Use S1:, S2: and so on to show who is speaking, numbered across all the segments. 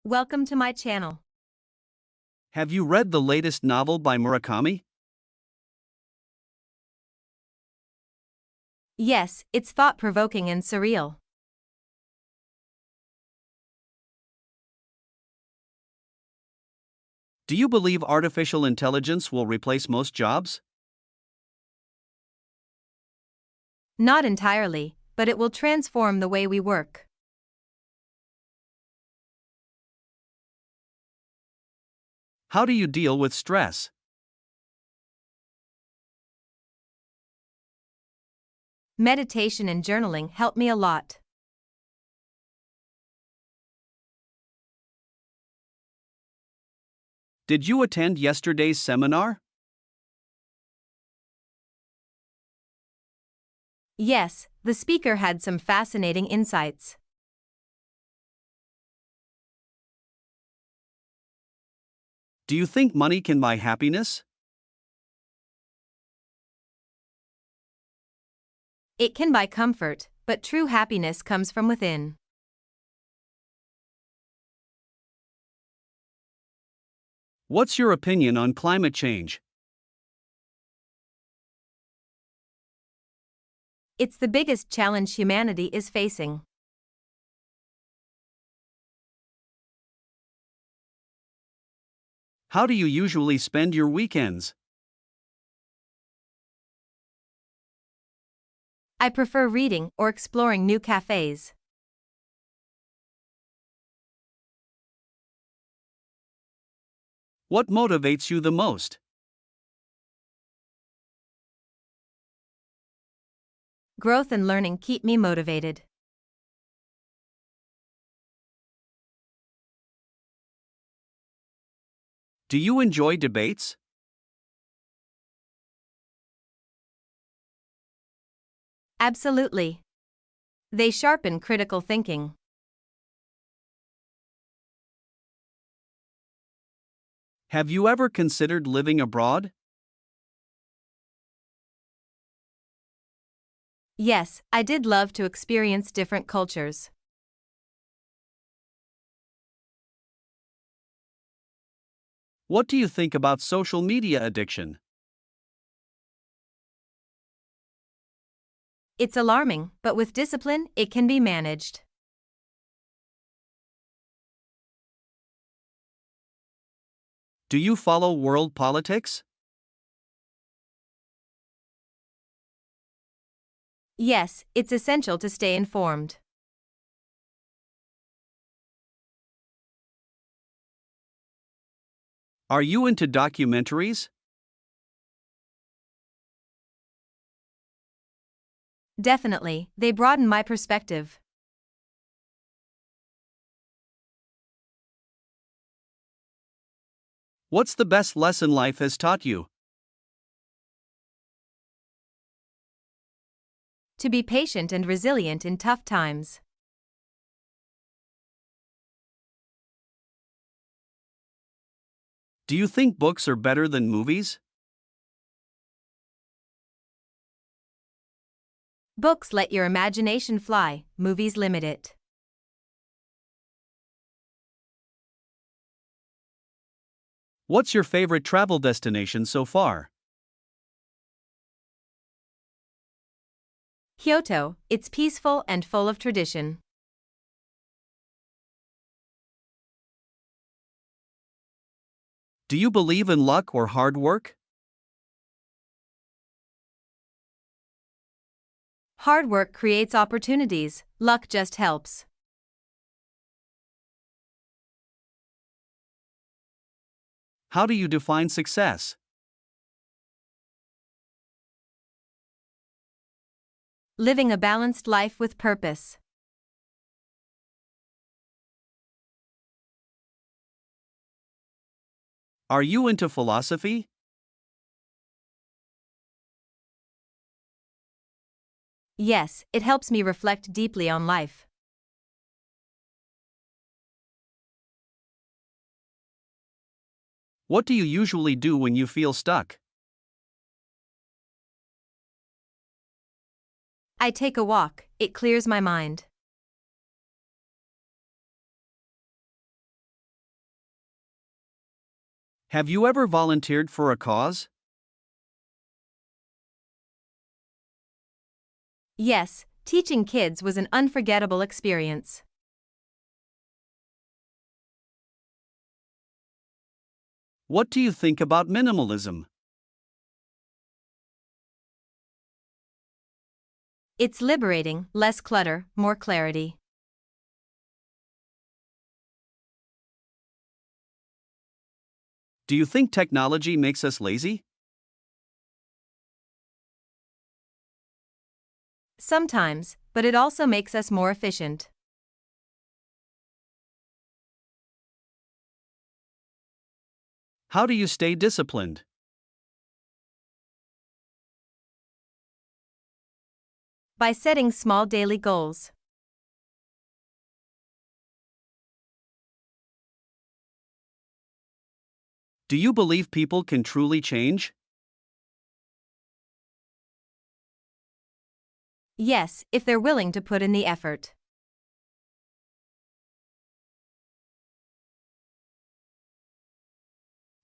S1: Welcome to my channel.
S2: Have you read the latest novel by Murakami?
S1: Yes, it's thought-provoking and surreal.
S2: Do you believe artificial intelligence will replace most jobs?
S1: Not entirely, but it will transform the way we work.
S2: How do you deal with stress?
S1: Meditation and journaling help me a lot.
S2: Did you attend yesterday's seminar?
S1: Yes, the speaker had some fascinating insights.
S2: Do you think money can buy happiness?
S1: It can buy comfort, but true happiness comes from within.
S2: What's your opinion on climate change?
S1: It's the biggest challenge humanity is facing.
S2: How do you usually spend your weekends?
S1: I prefer reading or exploring new cafes.
S2: What motivates you the most?
S1: Growth and learning keep me motivated.
S2: Do you enjoy debates?
S1: Absolutely. They sharpen critical thinking.
S2: Have you ever considered living abroad?
S1: Yes, I did love to experience different cultures.
S2: What do you think about social media addiction?
S1: It's alarming, but with discipline, it can be managed.
S2: Do you follow world politics?
S1: Yes, it's essential to stay informed.
S2: Are you into documentaries?
S1: Definitely, they broaden my perspective.
S2: What's the best lesson life has taught you?
S1: To be patient and resilient in tough times.
S2: Do you think books are better than movies?
S1: Books let your imagination fly, movies limit it.
S2: What's your favorite travel destination so far?
S1: Kyoto, it's peaceful and full of tradition.
S2: Do you believe in luck or hard work?
S1: Hard work creates opportunities, luck just helps.
S2: How do you define success?
S1: Living a balanced life with purpose.
S2: Are you into philosophy?
S1: Yes, it helps me reflect deeply on life.
S2: What do you usually do when you feel stuck?
S1: I take a walk, it clears my mind.
S2: Have you ever volunteered for a cause?
S1: Yes, teaching kids was an unforgettable experience.
S2: What do you think about minimalism?
S1: It's liberating, less clutter, more clarity.
S2: Do you think technology makes us lazy?
S1: Sometimes, but it also makes us more efficient.
S2: How do you stay disciplined?
S1: By setting small daily goals.
S2: Do you believe people can truly change?
S1: Yes, if they're willing to put in the effort.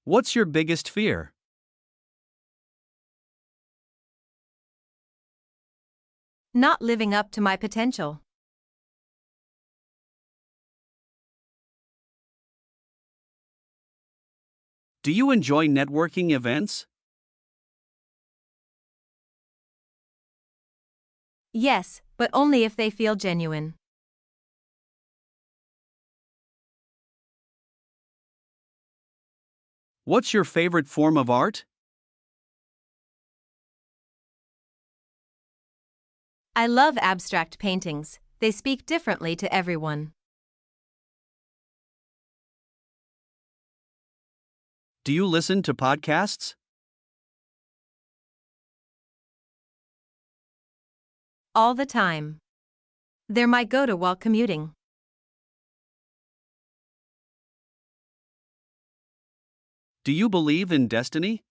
S2: What's your biggest fear?
S1: Not living up to my potential.
S2: Do you enjoy networking events?
S1: Yes, but only if they feel genuine.
S2: What's your favorite form of art?
S1: I love abstract paintings, they speak differently to everyone.
S2: Do you listen to podcasts?
S1: All the time. They're my go-to while commuting.
S2: Do you believe in destiny?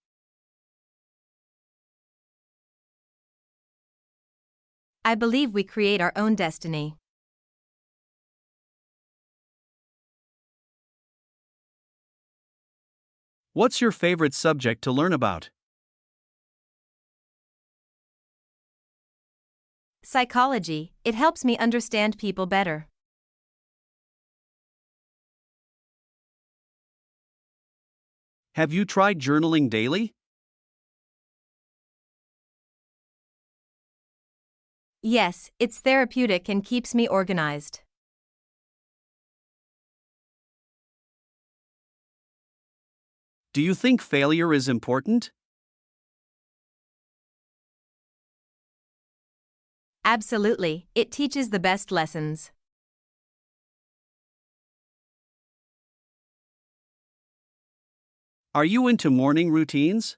S1: I believe we create our own destiny.
S2: What's your favorite subject to learn about?
S1: Psychology, it helps me understand people better.
S2: Have you tried journaling daily?
S1: Yes, it's therapeutic and keeps me organized.
S2: Do you think failure is important?
S1: Absolutely, it teaches the best lessons.
S2: Are you into morning routines?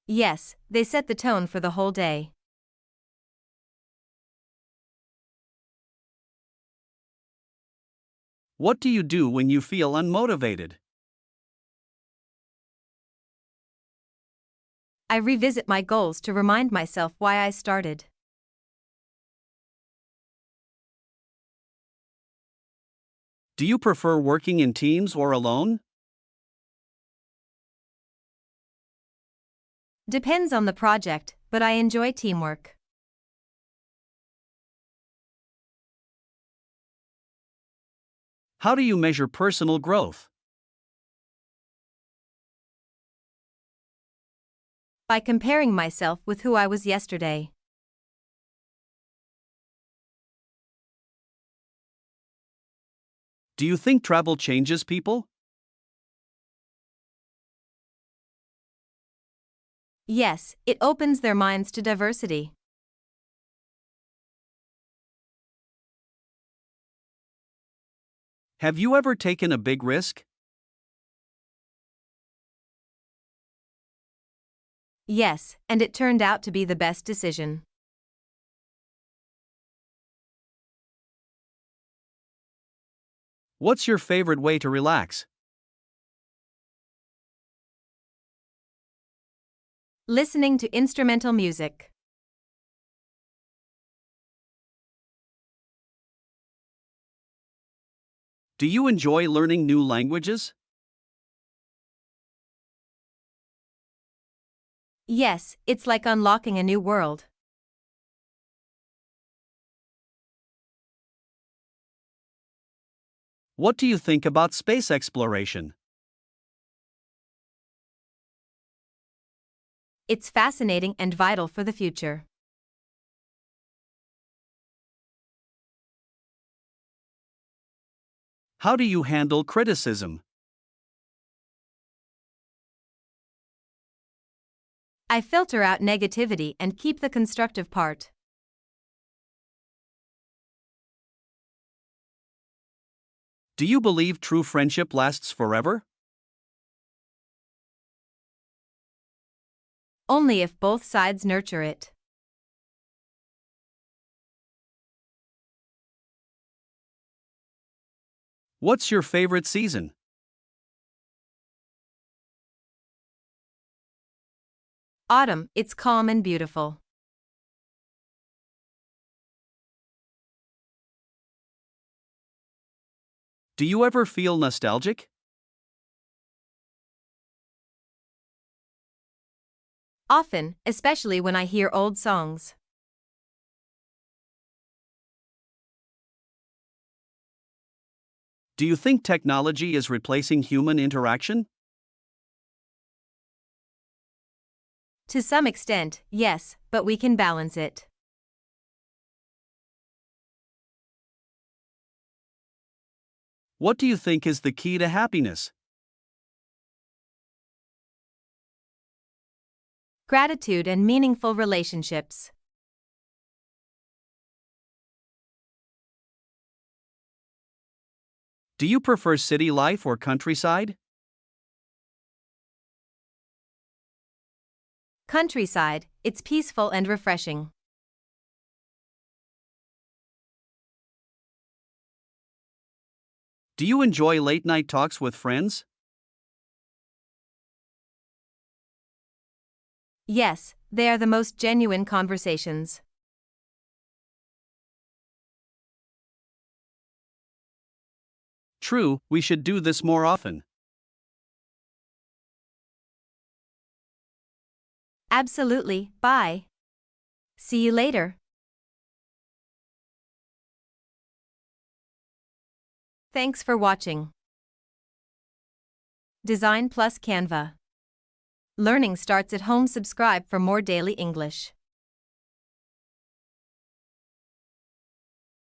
S1: Yes, they set the tone for the whole day.
S2: What do you do when you feel unmotivated?
S1: I revisit my goals to remind myself why I started.
S2: Do you prefer working in teams or alone?
S1: Depends on the project, but I enjoy teamwork.
S2: How do you measure personal growth?
S1: By comparing myself with who I was yesterday.
S2: Do you think travel changes people?
S1: Yes, it opens their minds to diversity.
S2: Have you ever taken a big risk?
S1: Yes, and it turned out to be the best decision.
S2: What's your favorite way to relax?
S1: Listening to instrumental music.
S2: Do you enjoy learning new languages?
S1: Yes, it's like unlocking a new world.
S2: What do you think about space exploration?
S1: It's fascinating and vital for the future.
S2: How do you handle criticism?
S1: I filter out negativity and keep the constructive part.
S2: Do you believe true friendship lasts forever?
S1: Only if both sides nurture it.
S2: What's your favorite season?
S1: Autumn, it's calm and beautiful.
S2: Do you ever feel nostalgic?
S1: Often, especially when I hear old songs.
S2: Do you think technology is replacing human interaction?
S1: To some extent, yes, but we can balance it.
S2: What do you think is the key to happiness?
S1: Gratitude and meaningful relationships.
S2: Do you prefer city life or countryside?
S1: Countryside, it's peaceful and refreshing.
S2: Do you enjoy late night talks with friends?
S1: Yes, they are the most genuine conversations.
S2: True, we should do this more often.
S1: Absolutely, bye. See you later. Thanks for watching. Design plus Canva. Learning starts at home. Subscribe for more daily English.